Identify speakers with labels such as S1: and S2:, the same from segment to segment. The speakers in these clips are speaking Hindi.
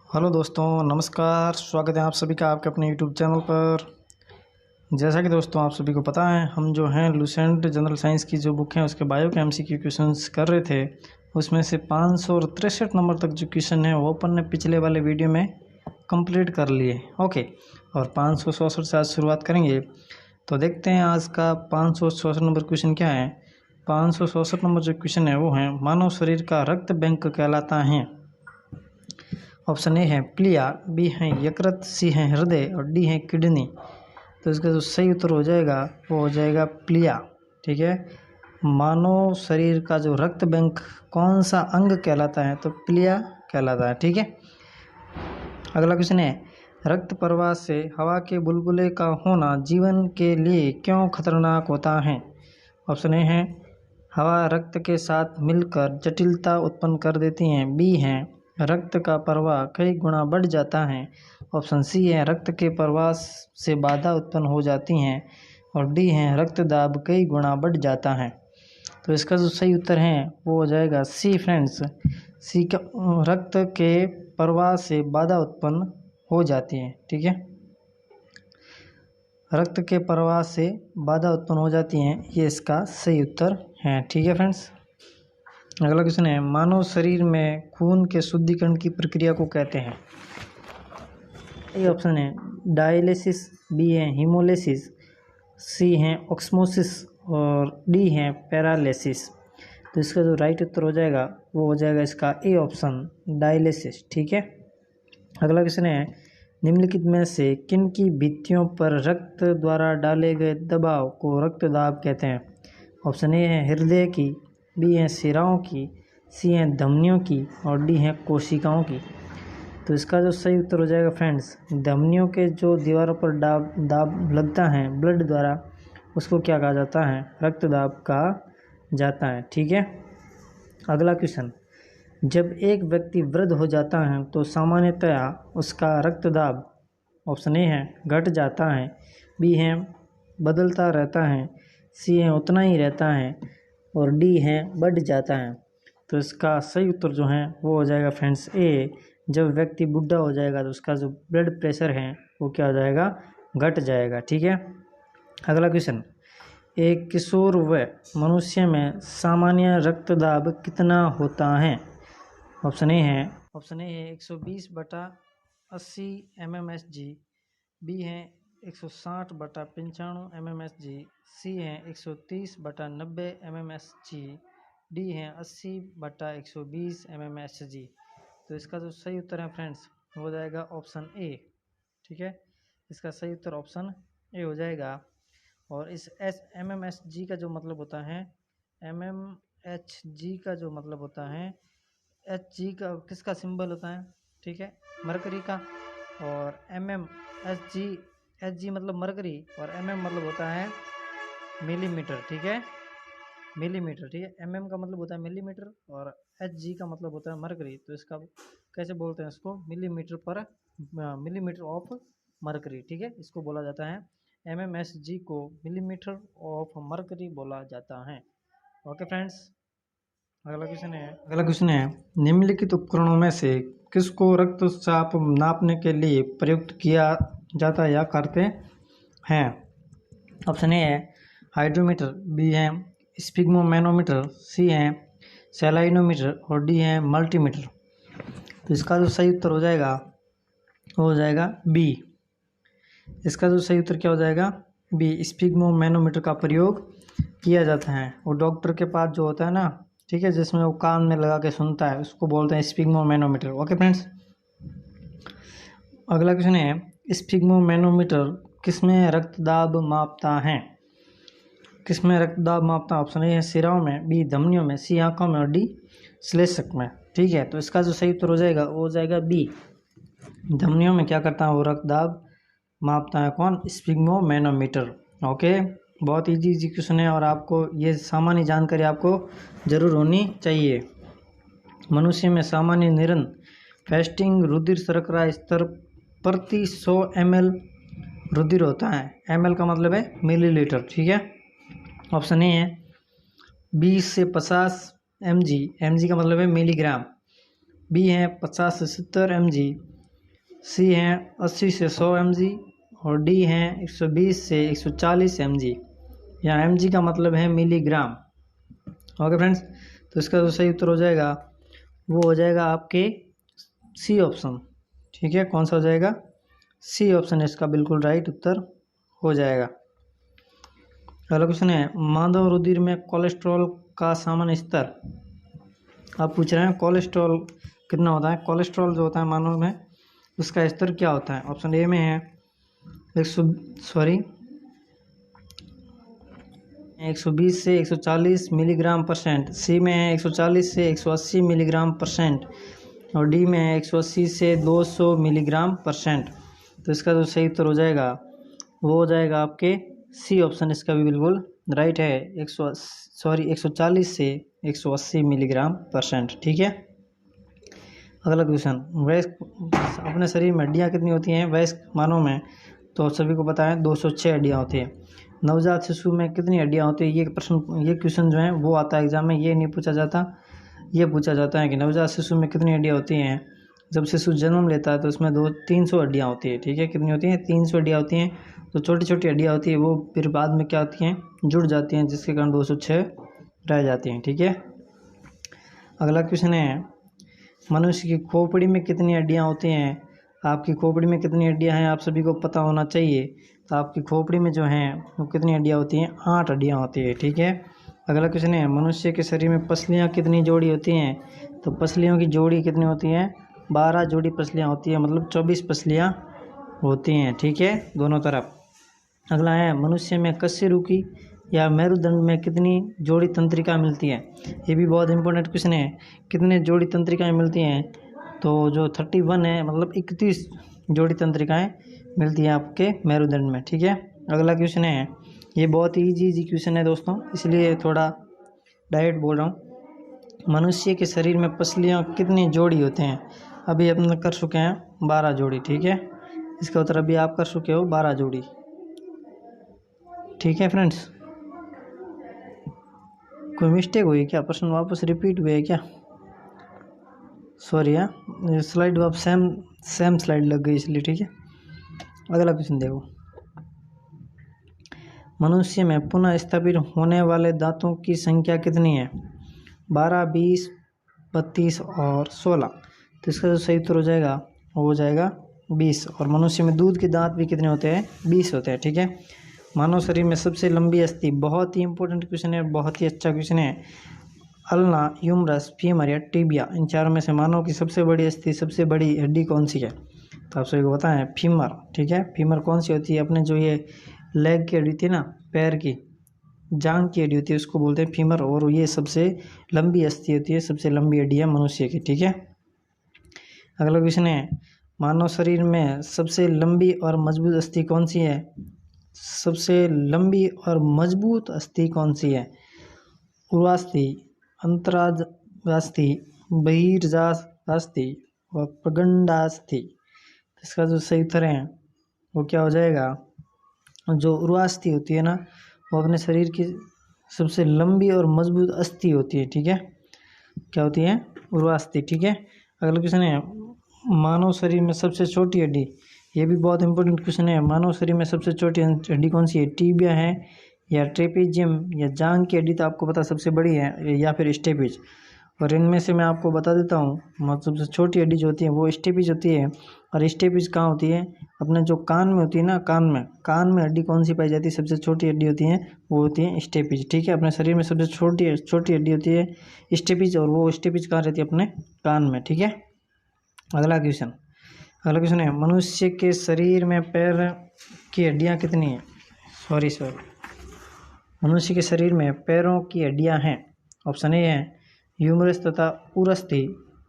S1: हेलो दोस्तों, नमस्कार। स्वागत है आप सभी का आपके अपने यूट्यूब चैनल पर। जैसा कि दोस्तों आप सभी को पता है, हम जो हैं लूसेंट जनरल साइंस की जो बुक है उसके बायो के एमसीक्यू क्वेश्चंस कर रहे थे। उसमें से 563 नंबर तक जो क्वेश्चन है वो अपन ने पिछले वाले वीडियो में कंप्लीट कर लिए। ओके, और 564 से आज शुरुआत करेंगे। तो देखते हैं आज का 564 नंबर क्वेश्चन क्या है। 564 नंबर जो क्वेश्चन है वो है, मानव शरीर का रक्त बैंक कहलाता है। ऑप्शन ए है प्लिया, बी है यकृत, सी है हृदय और डी है किडनी। तो इसका जो सही उत्तर हो जाएगा वो हो जाएगा प्लिया। ठीक है, मानव शरीर का जो रक्त बैंक कौन सा अंग कहलाता है, तो प्लिया कहलाता है। ठीक है, अगला क्वेश्चन है, रक्त प्रवाह से हवा के बुलबुले का होना जीवन के लिए क्यों खतरनाक होता है। ऑप्शन ए है हवा रक्त के साथ मिलकर जटिलता उत्पन्न कर देती हैं, बी है रक्त का प्रवाह कई गुना बढ़ जाता है, ऑप्शन सी है रक्त के प्रवाह से बाधा उत्पन्न हो जाती हैं और डी है रक्त दाब कई गुना बढ़ जाता है। तो इसका जो सही उत्तर है वो हो जाएगा सी फ्रेंड्स। सी का रक्त के प्रवाह से बाधा उत्पन्न हो जाती है। ठीक है, रक्त के प्रवाह से बाधा उत्पन्न हो जाती हैं, ये इसका सही उत्तर है। ठीक है फ्रेंड्स, अगला क्वेश्चन है, मानव शरीर में खून के शुद्धिकरण की प्रक्रिया को कहते हैं। ये ऑप्शन है डायलिसिस, बी है हीमोलिसिस, सी है ऑस्मोसिस और डी है पैरालिसिस। तो इसका जो राइट उत्तर हो जाएगा वो हो जाएगा इसका ए ऑप्शन डायलिसिस। ठीक है, अगला क्वेश्चन है, निम्नलिखित में से किन की भित्तियों पर रक्त द्वारा डाले गए दबाव को रक्तदाब कहते हैं। ऑप्शन ए है हृदय की, बी है सिराओं की, सी है धमनियों की और डी है कोशिकाओं की। तो इसका जो सही उत्तर हो जाएगा फ्रेंड्स, धमनियों के जो दीवारों पर दाब लगता है ब्लड द्वारा, उसको क्या कहा जाता है, रक्तदाब कहा जाता है। ठीक है, अगला क्वेश्चन, जब एक व्यक्ति वृद्ध हो जाता है तो सामान्यतया उसका रक्तदाब ऑप्शन ए है घट जाता है, बी है बदलता रहता है, सी है उतना ही रहता है और डी है बढ़ जाता है। तो इसका सही उत्तर जो है वो हो जाएगा फ्रेंड्स ए, जब व्यक्ति बुढ़ा हो जाएगा तो उसका जो ब्लड प्रेशर है वो क्या हो जाएगा, घट जाएगा। ठीक है, अगला क्वेश्चन, एक किशोर व मनुष्य में सामान्य रक्तदाब कितना होता है। ऑप्शन ए है 120/80 mmHg, बी है 160/95 mmHg, सी है 130/90 mmHg, डी है 80/120 mmHg। तो इसका जो सही उत्तर है फ्रेंड्स वो हो जाएगा ऑप्शन ए। ठीक है, इसका सही उत्तर ऑप्शन ए हो जाएगा। और इस mmHg का जो मतलब होता है, mmHg का जो मतलब होता है, Hg का किसका सिंबल होता है, ठीक है, मरकरी का। और Hg मतलब मरकरी और मतलब होता है मिलीमीटर। ठीक है, मिलीमीटर। ठीक है, का मतलब होता है मिलीमीटर और Hg का मतलब होता है मरकरी। तो इसका कैसे बोलते हैं, इसको मिलीमीटर ऑफ मरकरी। ठीक है, इसको बोला जाता है mmHg को मिलीमीटर ऑफ मरकरी बोला जाता है। ओके फ्रेंड्स, अगला क्वेश्चन है, निम्नलिखित उपकरणों में से किसको रक्तचाप नापने के लिए प्रयुक्त किया जाता है या करते हैं। ऑप्शन ए है हाइड्रोमीटर, बी है स्पिग्मोमैनोमीटर, सी है सैलाइनोमीटर और डी है मल्टीमीटर। तो इसका जो सही उत्तर हो जाएगा वो हो जाएगा बी। इसका जो सही उत्तर क्या हो जाएगा, बी, स्पिग्मोमैनोमीटर का प्रयोग किया जाता है। वो डॉक्टर के पास जो होता है ना, ठीक है, जिसमें वो कान में लगा के सुनता है, उसको बोलते हैं स्पिग्मोमैनोमीटर। ओके फ्रेंड्स, अगला क्वेश्चन है, स्पिग्मोमैनोमीटर किसमें रक्तदाब मापता है। किसमें रक्तदाब मापता है। ऑप्शन ए है सिराओं में, बी धमनियों में, सी आंखों में और डी श्लेष्मक में। ठीक है, तो इसका जो सही उत्तर हो जाएगा वो हो जाएगा बी, धमनियों में क्या करता है वो रक्तदाब मापता है। कौन, स्पिग्मोमैनोमीटर। ओके, बहुत इजी क्वेश्चन है और आपको ये सामान्य जानकारी आपको जरूर होनी चाहिए। मनुष्य में सामान्य निरन फास्टिंग रुधिर शर्करा स्तर प्रति 100 ml रुधिर होता है। ml का मतलब है मिलीलीटर। ठीक है, ऑप्शन ए है 20 से 50 mg, mg का मतलब है मिलीग्राम, बी है 50 से 70 mg, सी हैं 80 से 100 mg और डी हैं 120 से 140 mg। यहाँ mg का मतलब है मिलीग्राम। ओके फ्रेंड्स, तो इसका जो सही उत्तर हो जाएगा वो हो जाएगा आपके सी ऑप्शन। ठीक है, कौन सा हो जाएगा? सी ऑप्शन इसका बिल्कुल राइट उत्तर हो जाएगा। अगला क्वेश्चन है मानव रुधिर में कोलेस्ट्रॉल का सामान्य स्तर। आप पूछ रहे हैं कोलेस्ट्रॉल कितना होता है। कोलेस्ट्रॉल जो होता है मानव में उसका स्तर क्या होता है। ऑप्शन ए में है 120 से 140 मिलीग्राम परसेंट, सी में है 140 से 180 मिलीग्राम परसेंट और डी में है 180 से 200 मिलीग्राम परसेंट। तो इसका जो सही उत्तर हो जाएगा वो हो जाएगा आपके सी ऑप्शन। इसका भी बिल्कुल राइट है 140 से 180 मिलीग्राम परसेंट। ठीक है, अगला क्वेश्चन, वयस्क अपने शरीर में हड्डियाँ कितनी होती हैं वयस्क मानव में? तो सभी को पता है 206 हड्डियाँ होती हैं। नवजात शिशु में कितनी हड्डियाँ होती है? ये क्वेश्चन जो है वो आता है एग्जाम में, ये नहीं पूछा जाता। ये पूछा जाता है कि नवजात शिशु में कितनी हड्डियाँ होती हैं। जब शिशु जन्म लेता है तो उसमें 300 हड्डियाँ होती है। ठीक है, कितनी होती हैं? 300 हड्डियाँ होती हैं। तो छोटी छोटी हड्डियाँ होती है वो फिर बाद में क्या होती हैं? जुड़ जाती हैं, जिसके कारण 206 रह जाती हैं। ठीक है, अगला क्वेश्चन है मनुष्य की खोपड़ी में कितनी हड्डियाँ होती हैं? आपकी खोपड़ी में कितनी हड्डियाँ हैं आप सभी को पता होना चाहिए। तो आपकी खोपड़ी में जो हैं वो कितनी हड्डियाँ होती हैं? 8 हड्डियाँ होती है। ठीक है, अगला क्वेश्चन है मनुष्य के शरीर में पसलियाँ कितनी जोड़ी होती हैं? तो पसलियों की जोड़ी कितनी होती हैं? 12 जोड़ी पसलियाँ होती हैं, मतलब 24 पसलियाँ होती हैं। ठीक है, दोनों तरफ। अगला है मनुष्य में कशेरुकी या मेरुदंड में कितनी जोड़ी तंत्रिका मिलती है? ये भी बहुत इंपॉर्टेंट क्वेश्चन है। कितने जोड़ी तंत्रिकाएं मिलती हैं? तो जो 31 है, मतलब 31 जोड़ी तंत्रिकाएं मिलती हैं आपके मेरुदंड में। ठीक है, अगला क्वेश्चन है, ये बहुत इजी क्वेश्चन है दोस्तों, इसलिए थोड़ा डायरेक्ट बोल रहा हूँ। मनुष्य के शरीर में पसलियाँ कितनी जोड़ी होते हैं? अभी अपने कर चुके हैं 12 जोड़ी। ठीक है, इसका उत्तर अभी आप कर चुके हो 12 जोड़ी। ठीक है फ्रेंड्स, कोई मिस्टेक हुई क्या? प्रश्न वापस रिपीट हुए क्या? सॉरी यार, स्लाइड वाप सेम स्लाइड लग गई इसलिए। ठीक है, अगला क्वेश्चन देखो, मनुष्य में पुनः स्थापित होने वाले दांतों की संख्या कितनी है? 12, 20, 32 और 16। तो इसका जो सही उत्तर हो जाएगा वो हो जाएगा 20। और मनुष्य में दूध के दांत भी कितने होते हैं? 20 होते हैं। ठीक है, मानव शरीर में सबसे लंबी अस्थि, बहुत ही इंपॉर्टेंट क्वेश्चन है, बहुत ही अच्छा क्वेश्चन है। अल्ना, ह्यूमरस, फीमर या टिबिया, इन चारों में से मानव की सबसे बड़ी अस्थि, सबसे बड़ी हड्डी कौन सी है? तो आप सभी को पता है फीमर। ठीक है, फीमर कौन सी होती है? अपने जो ये लेग की हड्डी होती है ना, पैर की जांघ की हड्डी होती है, उसको बोलते हैं फीमर। और ये सबसे लंबी अस्थि होती है, सबसे लंबी हड्डी है मनुष्य की। ठीक है, अगला क्वेश्चन है मानव शरीर में सबसे लंबी और मजबूत अस्थि कौन सी है? सबसे लंबी और मजबूत अस्थि कौन सी है? उर्वास्थि, अंतराजास्थि, बहिर्जास्थि और प्रगंडास्थि। इसका जो सही उत्तर है वो क्या हो जाएगा? जो उर्वास्थि होती है ना, वो अपने शरीर की सबसे लंबी और मजबूत अस्थि होती है। ठीक है, क्या होती है? उर्वास्थि। ठीक है, अगला क्वेश्चन है मानव शरीर में सबसे छोटी हड्डी। ये भी बहुत इंपॉर्टेंट क्वेश्चन है। मानव शरीर में सबसे छोटी हड्डी कौन सी है? टीबिया है या ट्रेपेजियम या जांघ की हड्डी? तो आपको पता सबसे बड़ी है, या फिर स्टेपिज। और इनमें से मैं आपको बता देता हूँ, मतलब सबसे छोटी हड्डी जो होती है वो स्टेपिज होती है। और स्टेपिज कहाँ होती है? अपने जो कान में होती है ना, कान में हड्डी कौन सी पाई जाती है? सबसे छोटी हड्डी होती है, वो होती है स्टेपिज। ठीक है, अपने शरीर में सबसे छोटी हड्डी होती है स्टेपिज, और वो स्टेपिज कहाँ रहती है? अपने कान में। ठीक है, अगला क्वेश्चन है मनुष्य के शरीर में पैर की हड्डियाँ कितनी हैं? सॉरी मनुष्य के शरीर में पैरों की हड्डियाँ हैं। ऑप्शन ए है ह्यूमरस तथा उरस्थि,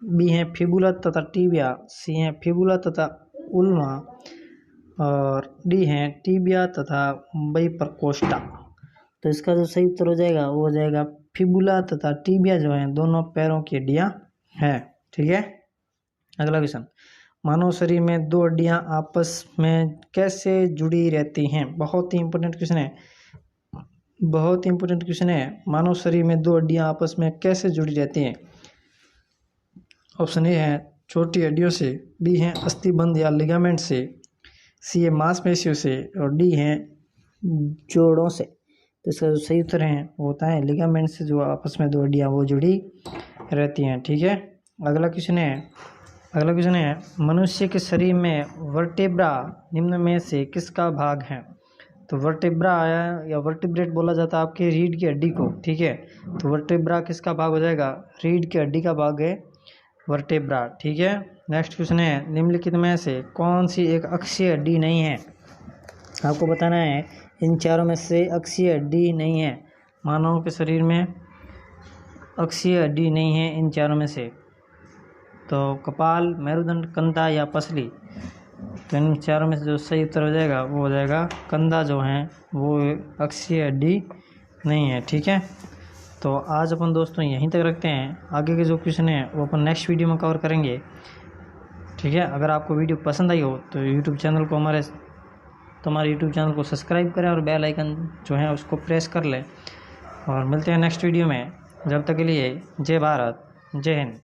S1: बी है फिबुला तथा टिबिया, सी है फिबुला तथा उल्मा और डी है टिबिया तथा बाइप्रकोस्टा। तो इसका जो सही उत्तर हो जाएगा वो हो जाएगा फिबुला तथा टिबिया, जो है दोनों पैरों की हड्डियाँ हैं। ठीक है, अगला क्वेश्चन, मानव शरीर में दो हड्डियाँ आपस में कैसे जुड़ी रहती हैं? बहुत ही इंपॉर्टेंट क्वेश्चन है, बहुत ही इंपॉर्टेंट क्वेश्चन है। मानव शरीर में दो हड्डियाँ आपस में कैसे जुड़ी रहती हैं? ऑप्शन ए है छोटी हड्डियों से, बी है अस्थिबंध या लिगामेंट से, सी है मांसपेशियों से और डी है जोड़ों से। तो इसका जो सही उत्तर है वो होता है लिगामेंट से, जो आपस में दो हड्डियाँ वो जुड़ी रहती हैं। ठीक है, अगला क्वेश्चन है मनुष्य के शरीर में वर्टेब्रा निम्न में से किसका भाग है। तो वर्टेब्रा आया या वर्टिब्रेट बोला जाता है आपके रीढ़ की हड्डी को। ठीक है, तो वर्टेब्रा किसका भाग हो जाएगा, रीढ़ की हड्डी का भाग है वर्टेब्रा। ठीक है, नेक्स्ट क्वेश्चन है निम्नलिखित में से कौन सी एक अक्षीय हड्डी नहीं है। आपको बताना है इन चारों में से अक्षीय हड्डी नहीं है। मानव के शरीर में अक्षीय हड्डी नहीं है इन चारों में से। तो कपाल, मेरुदंड, कंधा या पसली। तो इन चारों में से जो सही उत्तर हो जाएगा वो हो जाएगा कंधा, जो है वो अक्षीय हड्डी नहीं है। ठीक है, तो आज अपन दोस्तों यहीं तक रखते हैं। आगे के जो क्वेश्चन है वो अपन नेक्स्ट वीडियो में कवर करेंगे। ठीक है, अगर आपको वीडियो पसंद आई हो तो यूट्यूब चैनल को हमारे यूट्यूब चैनल को सब्सक्राइब करें और बेल आइकन जो है उसको प्रेस कर लें। और मिलते हैं नेक्स्ट वीडियो में। जब तक के लिए जय भारत, जय हिंद।